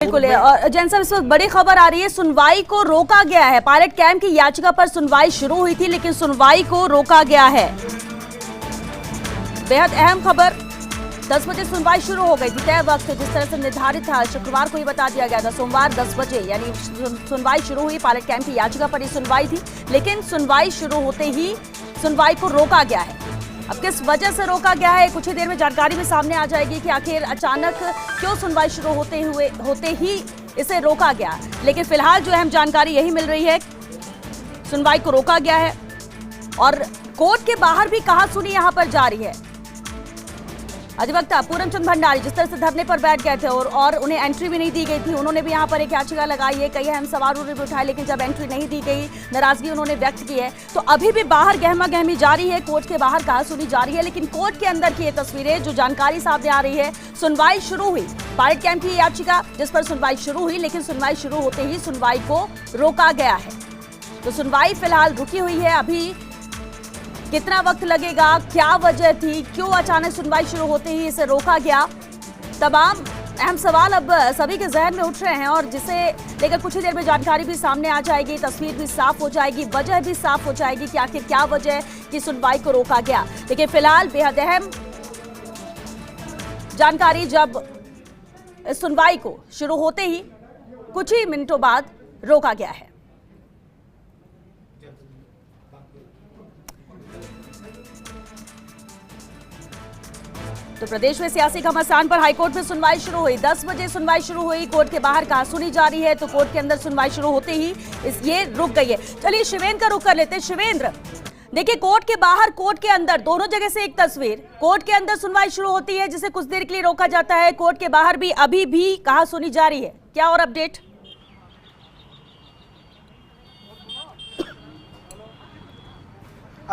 बिल्कुल। और जैन साहब, इस वक्त बड़ी खबर आ रही है, सुनवाई को रोका गया है। पायलट कैंप की याचिका पर सुनवाई शुरू हुई थी, लेकिन सुनवाई को रोका गया है। बेहद अहम खबर। 10 बजे सुनवाई शुरू हो गई थी, तय वक्त जिस तरह से निर्धारित था शुक्रवार को ही बता दिया गया था। सोमवार 10 बजे यानी सुनवाई शुरू हुई। पायलट कैंप की याचिका पर ही सुनवाई थी, लेकिन सुनवाई शुरू होते ही सुनवाई को रोका गया है। अब किस वजह से रोका गया है, कुछ ही देर में जानकारी भी सामने आ जाएगी कि आखिर अचानक क्यों सुनवाई शुरू होते ही इसे रोका गया। लेकिन फिलहाल जो अहम जानकारी यही मिल रही है, सुनवाई को रोका गया है और कोर्ट के बाहर भी कहासुनी यहां पर जारी है। अधिवक्ता पूनमचंद भंडारी जिस तरह से धरने पर बैठ गए थे और उन्हें एंट्री भी नहीं दी गई थी, उन्होंने भी यहां पर एक याचिका लगाई है, कई अहम सवाल उन्होंने भी उठाए, लेकिन जब एंट्री नहीं दी गई, नाराजगी उन्होंने व्यक्त की है। तो अभी भी बाहर गहमा गहमी जारी है, कोर्ट के बाहर कहासुनी जारी है। लेकिन कोर्ट के अंदर की ये तस्वीरें, जो जानकारी सामने आ रही है, सुनवाई शुरू हुई। पायलट कैंप की याचिका जिस पर सुनवाई शुरू हुई, लेकिन सुनवाई शुरू होते ही सुनवाई को रोका गया है। तो सुनवाई फिलहाल रुकी हुई है। अभी कितना वक्त लगेगा, क्या वजह थी, क्यों अचानक सुनवाई शुरू होते ही इसे रोका गया, तमाम अहम सवाल अब सभी के जहन में उठ रहे हैं और जिसे लेकर कुछ ही देर में जानकारी भी सामने आ जाएगी, तस्वीर भी साफ हो जाएगी, वजह भी साफ हो जाएगी कि आखिर क्या वजह की सुनवाई को रोका गया। लेकिन फिलहाल बेहद अहम जानकारी, जब इस सुनवाई को शुरू होते ही कुछ ही मिनटों बाद रोका गया है। तो प्रदेश में सियासी घमासान पर हाईकोर्ट में सुनवाई शुरू हुई। 10 बजे सुनवाई शुरू हुई, कोर्ट के बाहर कहासुनी जारी है, तो कोर्ट के अंदर सुनवाई शुरू होते ही ये रुक गई है। चलिए शिवेंद्र का रुख कर लेते हैं। शिवेंद्र, देखिए, कोर्ट के बाहर, कोर्ट के अंदर, दोनों जगह से एक तस्वीर। कोर्ट के अंदर सुनवाई शुरू होती है, जिसे कुछ देर के लिए रोका जाता है। कोर्ट के बाहर भी अभी भी कहासुनी जारी है, क्या और अपडेट?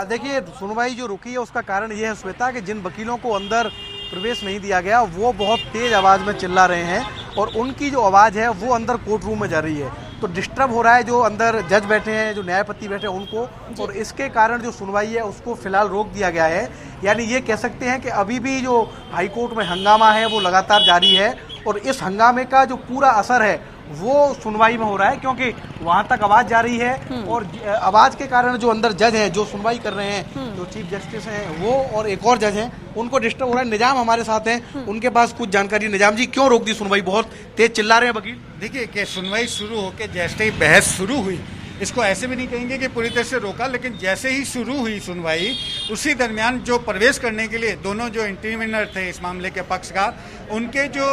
देखिए, सुनवाई जो रुकी है उसका कारण यह है श्वेता कि जिन वकीलों को अंदर प्रवेश नहीं दिया गया वो बहुत तेज आवाज में चिल्ला रहे हैं और उनकी जो आवाज है वो अंदर कोर्ट रूम में जा रही है, तो डिस्टर्ब हो रहा है जो अंदर जज बैठे हैं, जो न्यायपति बैठे हैं उनको, और इसके कारण जो सुनवाई है उसको फिलहाल रोक दिया गया है। यानी ये कह सकते हैं कि अभी भी जो हाईकोर्ट में हंगामा है वो लगातार जारी है और इस हंगामे का जो पूरा असर है वो सुनवाई में हो रहा है, क्योंकि वहां तक आवाज जा रही है और आवाज के कारण जो अंदर जज हैं, जो सुनवाई कर रहे हैं, जो चीफ जस्टिस हैं वो और एक और जज हैं, उनको डिस्टर्ब हो रहा है। निजाम हमारे साथ हैं, उनके पास कुछ जानकारी। निजाम जी, क्यों रोक दी सुनवाई? बहुत तेज चिल्ला रहे हैं वकील। देखिए कि सुनवाई शुरू होकर जैसे ही बहस शुरू हुई, इसको ऐसे भी नहीं कहेंगे कि पूरी तरह से रोका, लेकिन जैसे ही शुरू हुई सुनवाई, उसी दरमियान जो प्रवेश करने के लिए दोनों जो इंटरव्यूनर थे इस मामले के पक्षकार, उनके जो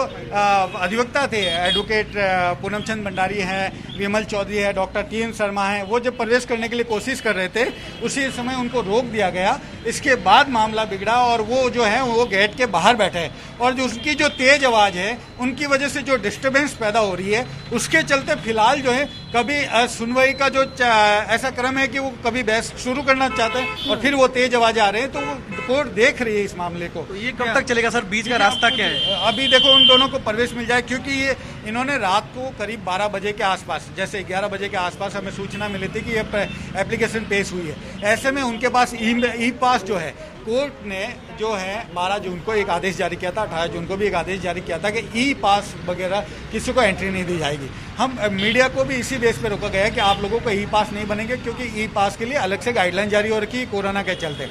अधिवक्ता थे, एडवोकेट पूनमचंद भंडारी हैं, विमल चौधरी है, डॉक्टर TN शर्मा हैं, वो जब प्रवेश करने के लिए कोशिश कर रहे थे उसी समय उनको रोक दिया गया। इसके बाद मामला बिगड़ा और वो जो है वो गेट के बाहर बैठे और जो उसकी जो तेज आवाज़ है उनकी वजह से जो डिस्टर्बेंस पैदा हो रही है, उसके चलते फिलहाल जो है कभी सुनवाई का जो ऐसा क्रम है कि वो कभी बहस शुरू करना चाहते हैं और फिर वो तेज आवाज़ आ रहे हैं, तो वो कोर्ट देख रही है इस मामले को। तो ये कब तक चलेगा सर? बीच का रास्ता क्या है? अभी देखो उन दोनों को प्रवेश मिल जाए, क्योंकि ये इन्होंने रात को करीब 12 बजे के आसपास, जैसे 11 बजे के आसपास हमें सूचना मिली थी कि ये एप्लीकेशन पेश हुई है। ऐसे में उनके पास ई पास जो है, कोर्ट ने जो है 12 जून को एक आदेश जारी किया था, 18 जून को भी एक आदेश जारी किया था कि ई पास वगैरह किसी को एंट्री नहीं दी जाएगी। हम मीडिया को भी इसी बेस पे रोका गया है कि आप लोगों को ई पास नहीं बनेंगे, क्योंकि ई पास के लिए अलग से गाइडलाइन जारी हो रखी है कोरोना के चलते,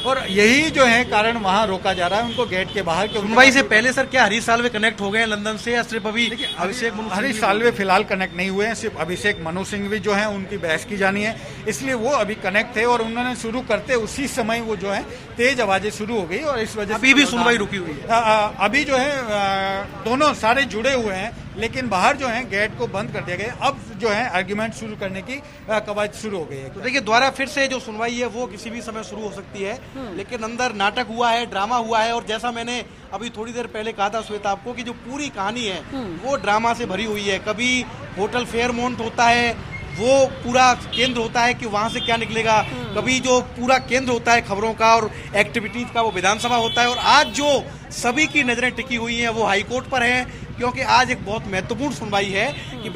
और यही जो है कारण वहाँ रोका जा रहा है उनको गेट के बाहर। सुनवाई से पहले सर क्या हरीश साल्वे कनेक्ट हो गए हैं लंदन से, या सिर्फ अभी हरीश साल्वे फिलहाल कनेक्ट नहीं हुए हैं, सिर्फ अभिषेक मनु सिंघवी जो है उनकी बहस की जानी है, इसलिए वो अभी कनेक्ट थे और उन्होंने शुरू करते उसी समय वो जो है तेज आवाजें शुरू हो गई और इस वजह से अभी भी सुनवाई रुकी हुई है। अभी जो है दोनों सारे जुड़े हुए हैं, लेकिन बाहर जो है गेट को बंद कर दिया गया। अब जो है आर्ग्यूमेंट शुरू करने की कवायद शुरू हो गई है। तो देखिए, दोबारा फिर से जो सुनवाई है वो किसी भी समय शुरू हो सकती है, लेकिन अंदर नाटक हुआ है, ड्रामा हुआ है, और जैसा मैंने अभी थोड़ी देर पहले कहा था श्वेता आपको कि जो पूरी कहानी है वो ड्रामा से भरी हुई है। कभी होटल फेयरमाउंट होता है, वो पूरा केंद्र होता है कि वहां से क्या निकलेगा, कभी जो पूरा केंद्र होता है खबरों का और एक्टिविटीज का वो विधानसभा होता है, और आज जो सभी की नजरें टिकी हुई हैं वो हाईकोर्ट पर है, क्योंकि आज एक बहुत महत्वपूर्ण सुनवाई है कि